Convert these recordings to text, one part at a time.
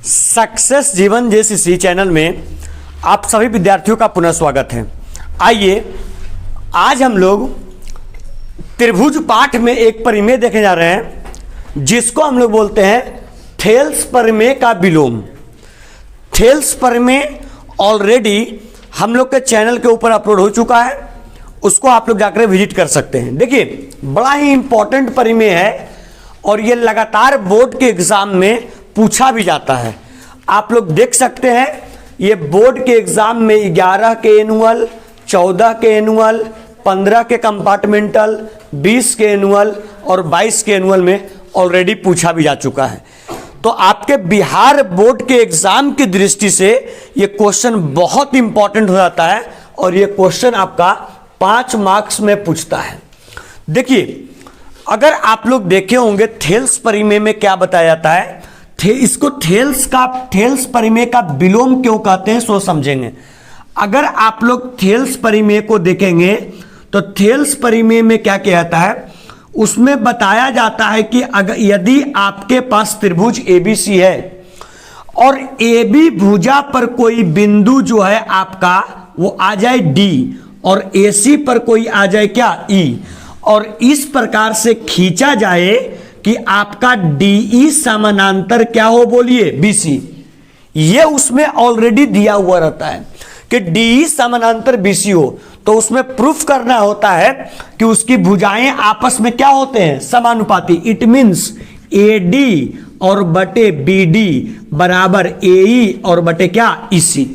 Success जीवन JCC channel में आप सभी विद्यार्थियों का पुनः स्वागत है। आइए आज हम लोग त्रिभुज पाठ में एक परिमेय देखने जा रहे हैं जिसको हम लोग बोलते हैं थेल्स परिमेय का विलोम। थेल्स परिमेय ऑलरेडी हम लोग के चैनल के ऊपर अपलोड हो चुका है, उसको आप लोग जाकर विजिट कर सकते हैं। देखिए बड़ा ही इंपॉर्टेंट परिमेय है और ये लगातार बोर्ड के एग्जाम में पूछा भी जाता है। आप लोग देख सकते हैं ये बोर्ड के एग्जाम में 11 के एनुअल, 14 के एनुअल, 15 के कंपार्टमेंटल, 20 के एनुअल और 22 के एनुअल में ऑलरेडी पूछा भी जा चुका है। तो आपके बिहार बोर्ड के एग्जाम की दृष्टि से ये क्वेश्चन बहुत इंपॉर्टेंट हो जाता है और ये क्वेश्चन आपका 5 मार्क्स में पूछता है। देखिए अगर आप लोग देखे होंगे थेल्स परिमेय में क्या बताया जाता है, इसको थेल्स परिमेय का विलोम क्यों कहते हैं सो समझेंगे। अगर आप लोग थेल्स परिमेय को देखेंगे तो थेल्स परिमेय में क्या कहता है, उसमें बताया जाता है कि अगर यदि आपके पास त्रिभुज एबीसी है और एबी भुजा पर कोई बिंदु जो है आपका वो आ जाए डी और एसी पर कोई आ जाए क्या ई, और इस प्रकार से खींचा जाए कि आपका डीई समानांतर क्या हो बोलिए बीसी। ये उसमें ऑलरेडी दिया हुआ रहता है कि डीई समानांतर बीसी हो, तो उसमें प्रूफ करना होता है कि उसकी भुजाएं आपस में क्या होते हैं, समानुपाती। इट मींस एडी और बटे बीडी बराबर एई और बटे क्या ईसी।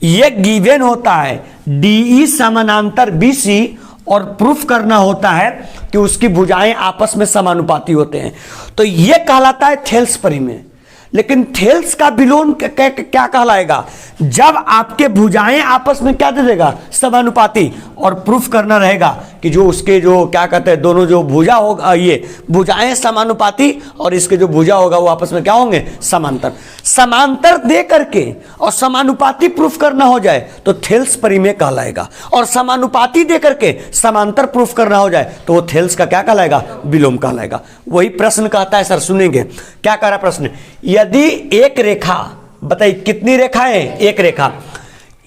ये गिवन होता है डीई समानांतर बीसी और प्रूफ करना होता है कि उसकी भुजाएं आपस में समानुपाती होते हैं, तो यह कहलाता है थेल्स परिमेय। लेकिन थेल्स का विलोम क्या कहलाएगा, जब आपके भुजाएं आपस में क्या दे देगा, समानुपाती, और प्रूफ करना रहेगा कि जो उसके जो क्या कहते हैं दोनों जो भुजा होगा, ये भुजाएं समानुपाती और इसके जो भुजा होगा वो आपस में क्या होंगे, समांतर। समांतर दे करके और समानुपाती प्रूफ करना हो जाए तो थेल्स परिमेय कहलाएगा, और समानुपाती दे करके समांतर प्रूफ करना हो जाए तो वो थेल्स का क्या कहलाएगा, विलोम कहलाएगा। वही प्रश्न कहता है सर, सुनेंगे क्या कह रहा प्रश्न। यदि एक रेखा, बताइए कितनी रेखाएं, एक रेखा,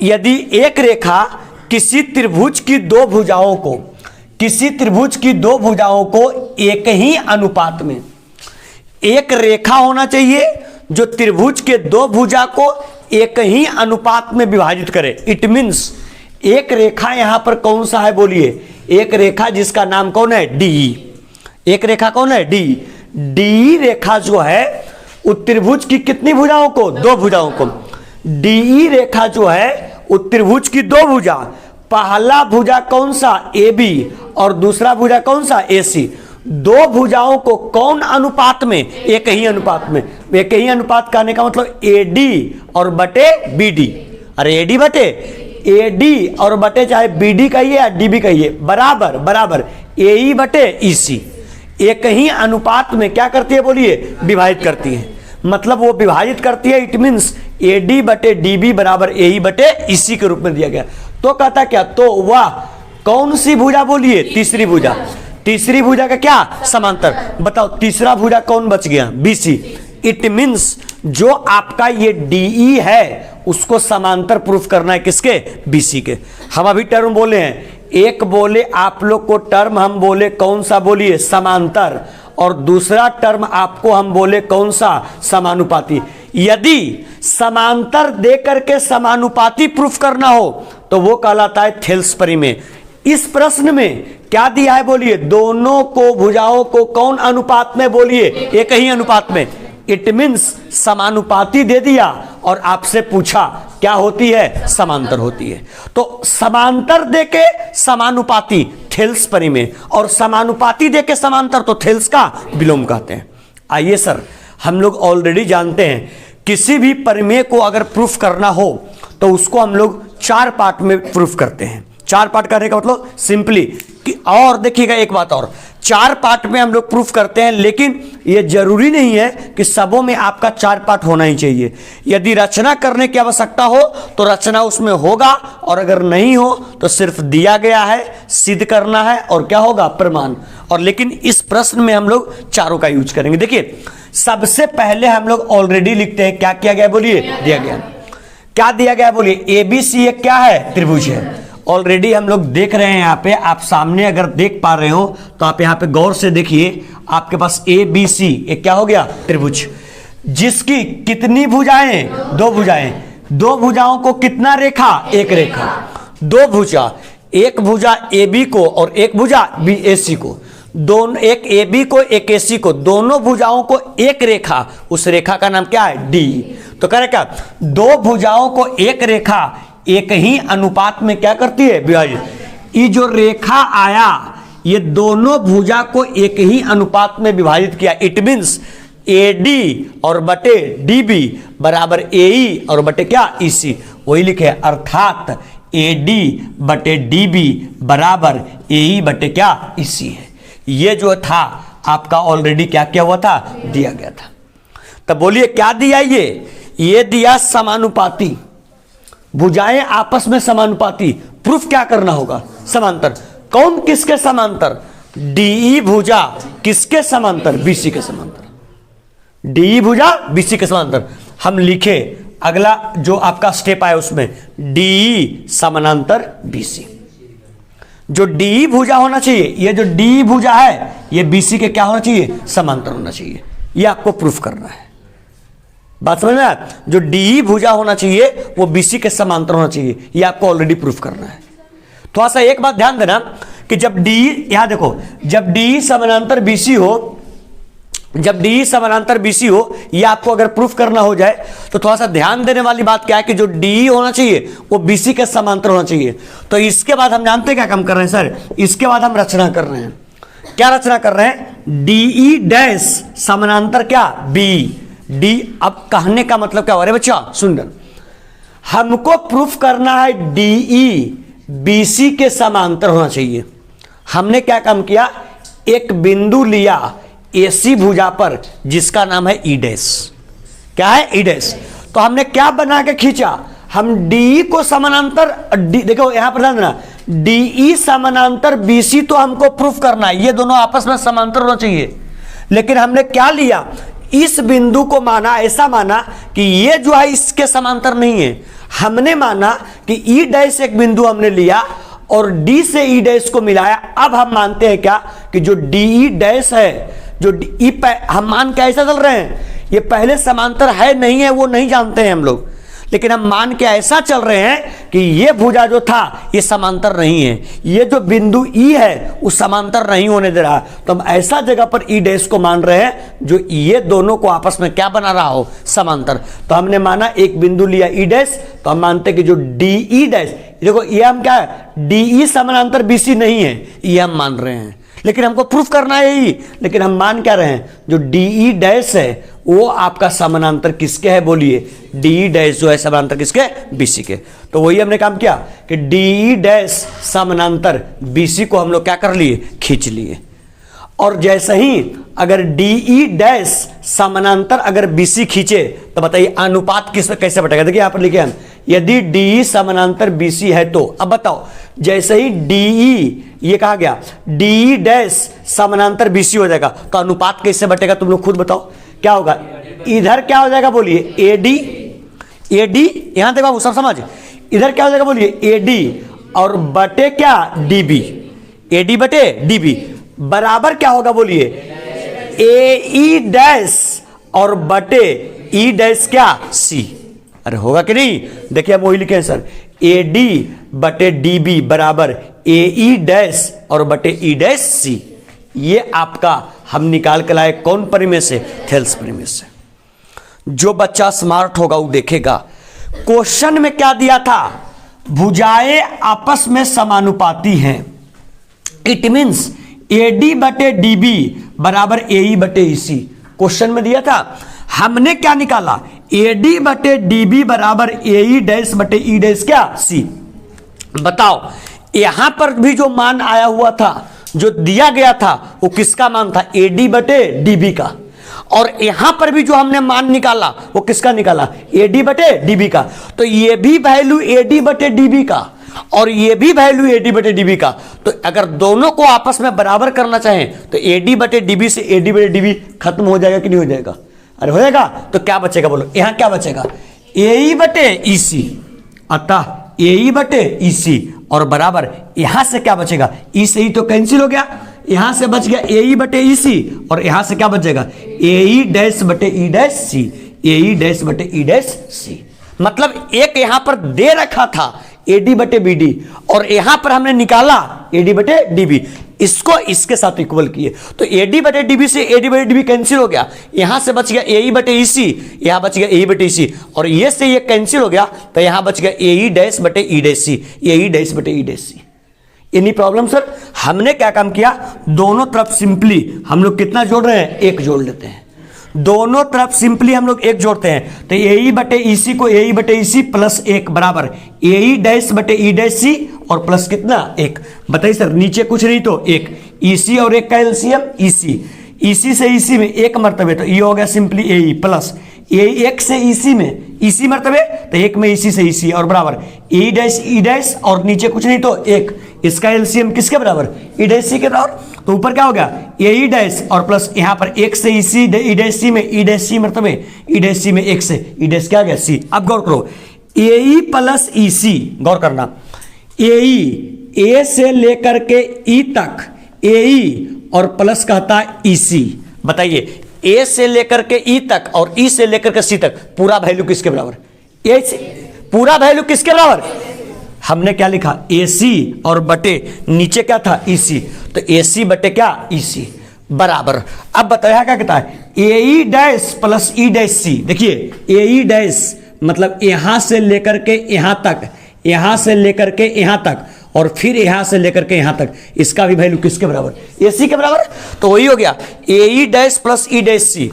यदि एक रेखा किसी त्रिभुज की दो भुजाओं को, किसी त्रिभुज की दो भुजाओं को एक ही अनुपात में, एक रेखा होना चाहिए जो त्रिभुज के दो भुजा को एक ही अनुपात में विभाजित करे। इट मींस एक रेखा यहां पर कौन सा है बोलिए, एक रेखा जिसका नाम कौन है, डी। एक रेखा कौन है, डी। डी रेखा जो है त्रिभुज की कितनी भुजाओं को, दो भुजाओं को। डीई रेखा जो है त्रिभुज की दो भुजा, पहला भुजा कौन सा, ए बी, और दूसरा भुजा कौन सा, ए सी। दो भुजाओं को कौन अनुपात में, एक ही अनुपात में। एक ही अनुपात कहने का मतलब एडी और बटे बीडी। अरे एडी बटे एडी और बटे चाहे बीडी कहिए या डीबी कहिए, बराबर बराबर एई बटे ईसी। एक ही अनुपात में क्या करती है बोलिए, विभाजित करती है। मतलब वो विभाजित करती है, इट मींस एडी बटे डीबी बराबर एई बटे ईसी के रूप में दिया गया। तो कहता क्या, तो वह कौन सी भुजा बोलिए, तीसरी भुजा। तीसरी भुजा का क्या, समांतर। बताओ तीसरा भुजा कौन बच गया, बीसी। इट मींस जो आपका ये डीई है उसको समांतर प्रूफ करना है किसके, बीसी के। हम अभी टर्म बोले हैं, एक बोले आप लोग को टर्म हम बोले कौन सा बोलिए, समांतर, और दूसरा टर्म आपको हम बोले कौन सा, समानुपाती। यदि समांतर दे करके समानुपाती प्रूफ करना हो तो वो कहलाता है थेल्स परिमेय। इस प्रश्न में क्या दिया है बोलिए, दोनों को भुजाओं को कौन अनुपात में बोलिए, एक ही अनुपात में। इट मींस समानुपाती दे दिया और आपसे पूछा क्या होती है, समांतर होती है। तो समांतर देके समानुपाती थेल्स परिमेय, और समानुपाती देके समांतर तो थेल्स का विलोम कहते हैं। आइए सर, हम लोग ऑलरेडी जानते हैं किसी भी परिमेय को अगर प्रूफ करना हो तो उसको हम लोग 4 पार्ट में प्रूफ करते हैं। 4 पार्ट करने का मतलब सिंपली कि, और देखिएगा एक बात और, 4 पार्ट में हम लोग प्रूफ करते हैं, लेकिन ये जरूरी नहीं है कि सबों में आपका 4 पार्ट होना ही चाहिए। यदि रचना करने की आवश्यकता हो तो रचना उसमें होगा, और अगर नहीं हो तो सिर्फ दिया गया है, सिद्ध करना है, और क्या होगा, प्रमाण। और लेकिन इस प्रश्न में हम लोग चारों का यूज करेंगे। देखिए सबसे पहले हम लोग ऑलरेडी लिखते हैं, क्या किया गया बोलिए, दिया गया। क्या दिया गया बोलिए, एबीसी एक क्या है, त्रिभुज है। ऑलरेडी हम लोग देख रहे हैं यहाँ पे, आप सामने अगर देख पा रहे हो तो आप यहाँ पे गौर से देखिए, आपके पास ए बी सी एक क्या हो गया, त्रिभुज, जिसकी कितनी भुजाएं, 2 भुजाएं, 2 भुजाओं को कितना रेखा, एक रेखा, 2 भुजा, एक भुजा ए बी को और एक भुजा बी ए सी को, दोनों, एक ए बी को एक ए सी को, दोनों भुजाओं को एक रेखा, उस रेखा का नाम क्या है, डी। तो कह रहे क्या, 2 भुजाओं को एक रेखा एक ही अनुपात में क्या करती है, विभाजित। ये जो रेखा आया ये दोनों भुजा को एक ही अनुपात में विभाजित किया। इट मीन्स ए डी और बटे डी बी बराबर ए ई और बटे क्या, ई सी। वही लिखे, अर्थात ए डी बटे डी बी बराबर ए ई बटे क्या, ई सी है। ये जो था आपका ऑलरेडी क्या किया हुआ था, दिया गया था। तब बोलिए क्या दिया, ये दिया समानुपाती, भुजाएं आपस में समानुपाती। प्रूफ क्या करना होगा, समांतर। कौन किसके समांतर, डीई भुजा किसके समांतर, बीसी के समांतर। डीई भुजा बीसी के समांतर। हम लिखे अगला जो आपका स्टेप आया उसमें, डीई समानांतर बीसी। जो डीई भुजा होना चाहिए, ये जो डीई भुजा है ये बीसी के क्या होना चाहिए, समांतर होना चाहिए। ये आपको प्रूफ करना है। बात समझ में आया, जो डी भुजा होना चाहिए वो बीसी के समांतर होना चाहिए। ये आपको ऑलरेडी प्रूफ करना है। थोड़ा सा एक बात ध्यान देना कि जब डी, यहां देखो, जब डी समानांतर बीसी हो, जब डी समानांतर बीसी हो, ये आपको अगर प्रूफ करना हो जाए तो थोड़ा सा ध्यान देने वाली बात क्या है कि जो डी होना चाहिए वो बीसी के समांतर होना चाहिए। तो इसके बाद हम जानते हैं क्या काम कर रहे हैं सर, इसके बाद हम रचना कर रहे हैं। क्या रचना कर रहे हैं, डीई डैश समानांतर क्या, बी डी। अब कहने का मतलब क्या हो रहा है बच्चा, सुंदर, हमको प्रूफ करना है डीई बीसी के समांतर होना चाहिए। हमने क्या काम किया, एक बिंदु लिया एसी भुजा पर जिसका नाम है ई डैश। क्या है, ई डैश। तो हमने क्या बना के खींचा, हम डीई को समानांतर, देखो यहां पर ध्यान देना, डीई समानांतर बीसी तो हमको प्रूफ करना है, ये दोनों आपस में समांतर होना चाहिए। लेकिन हमने क्या लिया, इस बिंदु को माना, ऐसा माना कि ये जो है इसके समांतर नहीं है। हमने माना कि ई डैश एक बिंदु हमने लिया और डी से ई डैश को मिलाया। अब हम मानते हैं क्या कि जो डी डैश है, जो डी हम मान के ऐसा चल रहे हैं, ये पहले समांतर है नहीं है वो नहीं जानते हैं हम लोग, लेकिन हम मान के ऐसा चल रहे हैं कि ये भुजा जो था ये समांतर नहीं है, ये जो बिंदु ई है वो समांतर नहीं होने दे रहा। तो हम ऐसा जगह पर ई डैश को मान रहे हैं जो ये दोनों को आपस में क्या बना रहा हो, समांतर। तो हमने माना एक बिंदु लिया ई डैश, तो हम मानते कि जो डी ई डैश, देखो ये हम क्या है, डी ई समानांतर बीसी नहीं है, ये हम मान रहे हैं। लेकिन हमको प्रूफ करना है यही, लेकिन हम मान क्या रहे हैं, जो डीई डैश है वो आपका समानांतर किसके है, बोलिए, डीई डैश जो है समानांतर किसके, बीसी के। तो वही हमने काम किया कि डीई डैश समानांतर बीसी को हम लोग क्या कर लिए, खींच लिए। और जैसे ही अगर डीई डैश समानांतर अगर बीसी खींचे तो बताइए अनुपात किस में कैसे बटेगा। देखिए यहां पर लिखे हम, यदि डीई समानांतर बीसी है तो, अब बताओ, जैसे ही डीई ये कहा गया डीई डैश समानांतर बीसी हो जाएगा तो अनुपात कैसे बटेगा, तुम लोग खुद बताओ क्या होगा। इधर क्या हो जाएगा बोलिए, एडी, एडी यहां तक बाबू सब समझ, इधर क्या हो जाएगा बोलिए, एडी और बटे क्या, डीबी, एडी बटे डीबी बराबर क्या होगा बोलिए, ए ई डैश और बटे ई डैश क्या, सी। अरे होगा कि नहीं, देखिए हम वही लिखे हैं सर, ए डी बटे डी बी बराबर ए ई डैश और बटे ई डैश सी। ये आपका हम निकाल के लाए कौन परिमेय से, थेल्स परिमेय से। जो बच्चा स्मार्ट होगा वो देखेगा क्वेश्चन में क्या दिया था, भुजाएं आपस में समानुपाती हैं। इट मीन्स एडी बटे डीबी बराबर एई बटे ईसी क्वेश्चन में दिया था। हमने क्या निकाला, एडी बटे डीबी बराबर एई डैश बटे ई डैश क्या, सी। बताओ यहां पर भी जो मान आया हुआ था, जो दिया गया था, वो किसका मान था? AD बटे DB का। और यहां पर भी जो हमने मान निकाला वो किसका निकाला? AD बटे DB का। तो ये भी वैल्यू AD बटे DB का और ये भी वैल्यू AD बटे DB का। तो अगर दोनों को आपस में बराबर करना चाहें तो AD बटे DB से AD बटे DB खत्म हो जाएगा कि नहीं हो जाएगा? अरे हो जाएगा। तो क्या बचेगा बोलो? यहां क्या बचेगा? AE बटे EC, अतः AE बटे EC और बराबर यहां से क्या बचेगा? E से ही तो कैंसिल हो गया, यहां से बच गया AE बटे EC और यहां से क्या बचेगा? AE डैश बटे E dash C, AE dash बटे E डैश C। मतलब एक यहां पर दे रखा था AD बटे BD और यहां पर हमने निकाला AD बटे DB, इसको इसके साथ इक्वल किए तो AD बटे DB से AD बटे DB कैंसिल हो गया, यहां से बच गया AE बटे EC, यहां बच गया AE बटे EC और ये से ये कैंसिल हो गया तो यहां बच गया AE डैश बटे E dash C, AE dash बटे E dash C। Any problem sir? हमने क्या काम किया, दोनों तरफ सिंपली हम लोग कितना जोड़ रहे हैं? एक जोड़ लेते हैं। दोनों तरफ सिंपली हम लोग एक जोड़ते हैं तो AE बटे EC को AE बटे EC प्लस 1 बराबर AE डैश बटे E डैश C और प्लस कितना? 1। बताइए सर, नीचे कुछ नहीं तो 1, EC और 1 का एलसीएम EC से EC में 1 मरतबे तो ये हो गया सिंपली AE प्लस A1 से EC में EC मरतबे तो 1 में EC से EC और बराबर E डैश और नीचे कुछ नहीं तो 1, इसका एलसीएम किसके बराबर? E डैश C के बराबर। तो ऊपर क्या हो गया? AE डैश और प्लस यहाँ पर 1 से EC E डैश C में E dash C मरतबे E dash C में 1 से E डैश क्या आ गया? C। अब गौर करो, AE प्लस EC, गौर करना, AE A से लेकर के E तक AE और प्लस कहता है EC। बताइए A से लेकर के E तक और E से लेकर के C तक पूरा वैल्यू किसके बराबर? A से पूरा वैल्यू किसके बराबर? हमने क्या लिखा? AC और बटे नीचे क्या था? EC। तो AC बटे क्या? EC बराबर। अब बताया क्या कहता है? AE dash plus E dash C। देखिए AE डैश मतलब यहां से लेकर के यहां तक, यहां से लेकर के यहां तक और फिर यहां से लेकर के यहां तक, इसका भी वैल्यू किसके बराबर? AC के बराबर। तो वही हो गया AE dash plus E dash C,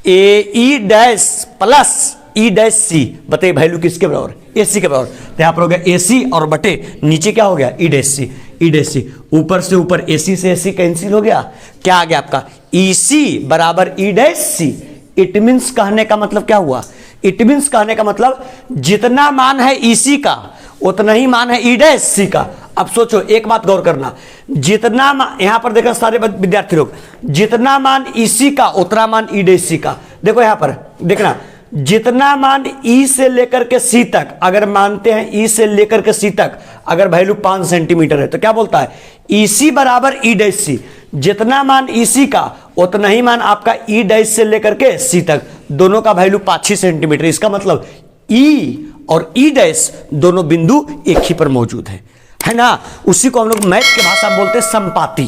AE dash plus E dash C। बताइए वैल्यू किसके बराबर? AC के बराबर। तो यहां पर हो गया AC और बटे नीचे क्या हो गया? E dash C, E dash C। ऊपर से ऊपर AC से AC कैंसिल हो गया, क्या आ गया आपका? EC बराबर E dash C। It means कहने का मतलब क्या हुआ? इट मीन्स कहने का मतलब जितना मान है EC का उतना ही मान है E डैश C का। अब सोचो, एक बात गौर करना, जितना यहां पर देखना सारे विद्यार्थी लोग, जितना मान EC का उतना मान E डैश C का। देखो यहां पर देखना, जितना मान E से लेकर के C तक, अगर मानते हैं E से लेकर के C तक अगर वैल्यू 5 सेंटीमीटर है तो क्या बोलता है? EC बराबर E डैश C। जितना मान EC का उतना ही मान आपका E डैश से लेकर के C तक, दोनों का वैल्यू 5 सेंटीमीटर। इसका मतलब E और E डैश दोनों बिंदु एक ही पर मौजूद है ना। उसी को हम लोग मैथ की भाषा में बोलते हैं संपाति।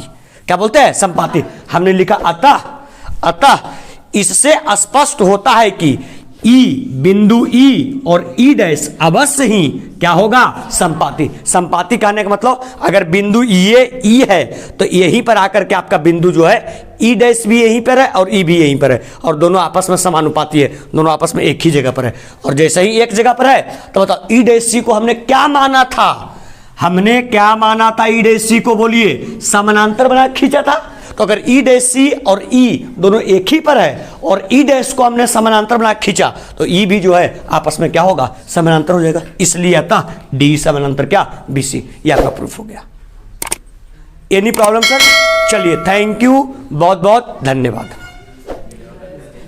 क्या बोलते हैं? संपाति। हमने लिखा अतः इससे स्पष्ट होता है कि E बिंदु E और E डैश अवश्य ही क्या होगा? संपाति। संपाति कहने का मतलब अगर बिंदु ये E है तो यहीं पर आकर के आपका बिंदु जो है E डैश भी यहीं पर है और E भी यहीं पर है और दोनों आपस में समानुपाती है, दोनों आपस में एक ही जगह पर है। और जैसे ही एक जगह पर है तो बताओ E डैश C को हमने क्या माना था? हमने क्या माना था? E डैश C को बोलिए समानांतर बना खींचा था। तो अगर E डैश C और E दोनों एक ही पर है और E डैश को हमने समानांतर बना खींचा तो E भी जो है आपस में क्या होगा? समानांतर हो जाएगा। इसलिए अतः D समानांतर क्या? BC। यह आपका प्रूफ हो गया। Any problem sir? चलिए, थैंक यू, बहुत बहुत धन्यवाद।